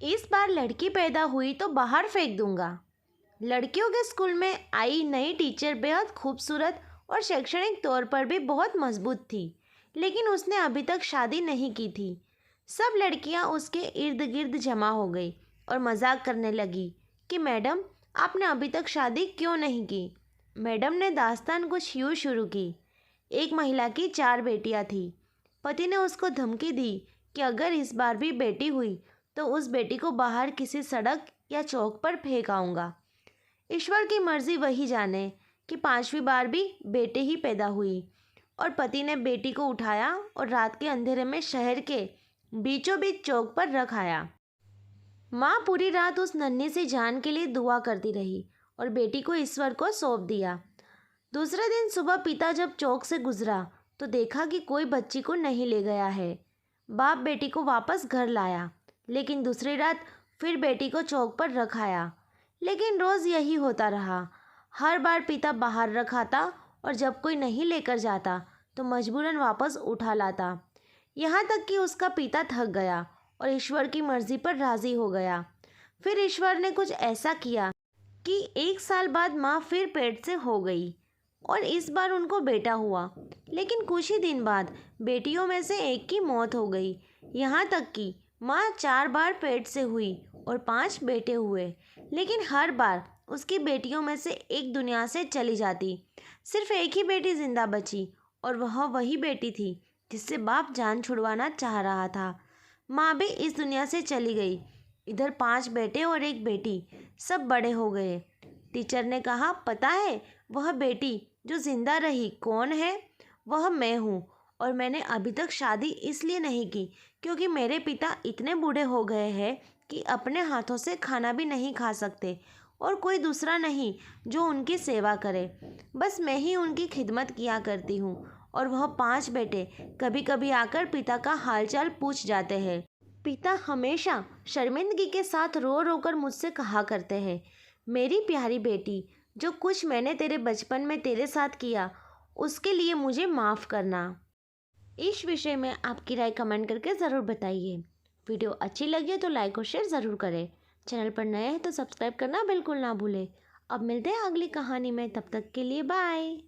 इस बार लड़की पैदा हुई तो बाहर फेंक दूंगा। लड़कियों के स्कूल में आई नई टीचर बेहद खूबसूरत और शैक्षणिक तौर पर भी बहुत मजबूत थी, लेकिन उसने अभी तक शादी नहीं की थी। सब लड़कियां उसके इर्द गिर्द जमा हो गई और मजाक करने लगी कि मैडम, आपने अभी तक शादी क्यों नहीं की। मैडम ने दास्तान कुछ यूँ शुरू की। एक महिला की 4 बेटियां थी। पति ने उसको धमकी दी कि अगर इस बार भी बेटी हुई तो उस बेटी को बाहर किसी सड़क या चौक पर फेंक आऊँगा। ईश्वर की मर्जी वही जाने कि 5वीं बार भी बेटे ही पैदा हुई और पति ने बेटी को उठाया और रात के अंधेरे में शहर के बीचों बीच चौक पर रख आया। माँ पूरी रात उस नन्ही सी जान के लिए दुआ करती रही और बेटी को ईश्वर को सौंप दिया। दूसरे दिन सुबह पिता जब चौक से गुजरा तो देखा कि कोई बच्ची को नहीं ले गया है। बाप बेटी को वापस घर लाया, लेकिन दूसरी रात फिर बेटी को चौक पर रखाया। लेकिन रोज़ यही होता रहा। हर बार पिता बाहर रखाता और जब कोई नहीं लेकर जाता तो मजबूरन वापस उठा लाता। यहाँ तक कि उसका पिता थक गया और ईश्वर की मर्जी पर राज़ी हो गया। फिर ईश्वर ने कुछ ऐसा किया कि 1 साल बाद माँ फिर पेट से हो गई और इस बार उनको बेटा हुआ। लेकिन कुछ ही दिन बाद बेटियों में से एक की मौत हो गई। यहाँ तक कि माँ 4 बार पेट से हुई और 5 बेटे हुए, लेकिन हर बार उसकी बेटियों में से एक दुनिया से चली जाती। सिर्फ एक ही बेटी जिंदा बची और वह वही बेटी थी जिससे बाप जान छुड़वाना चाह रहा था। माँ भी इस दुनिया से चली गई। इधर 5 बेटे और एक बेटी, सब बड़े हो गए। टीचर ने कहा, पता है वह बेटी जो जिंदा रही कौन है? वह मैं हूँ। और मैंने अभी तक शादी इसलिए नहीं की क्योंकि मेरे पिता इतने बूढ़े हो गए हैं कि अपने हाथों से खाना भी नहीं खा सकते और कोई दूसरा नहीं जो उनकी सेवा करे। बस मैं ही उनकी खिदमत किया करती हूँ। और वह 5 बेटे कभी कभी आकर पिता का हालचाल पूछ जाते हैं। पिता हमेशा शर्मिंदगी के साथ रो रो कर मुझसे कहा करते हैं, मेरी प्यारी बेटी, जो कुछ मैंने तेरे बचपन में तेरे साथ किया उसके लिए मुझे माफ़ करना। इस विषय में आपकी राय कमेंट करके ज़रूर बताइए। वीडियो अच्छी लगी तो लाइक और शेयर ज़रूर करें। चैनल पर नए हैं तो सब्सक्राइब करना बिल्कुल ना भूलें। अब मिलते हैं अगली कहानी में, तब तक के लिए बाय।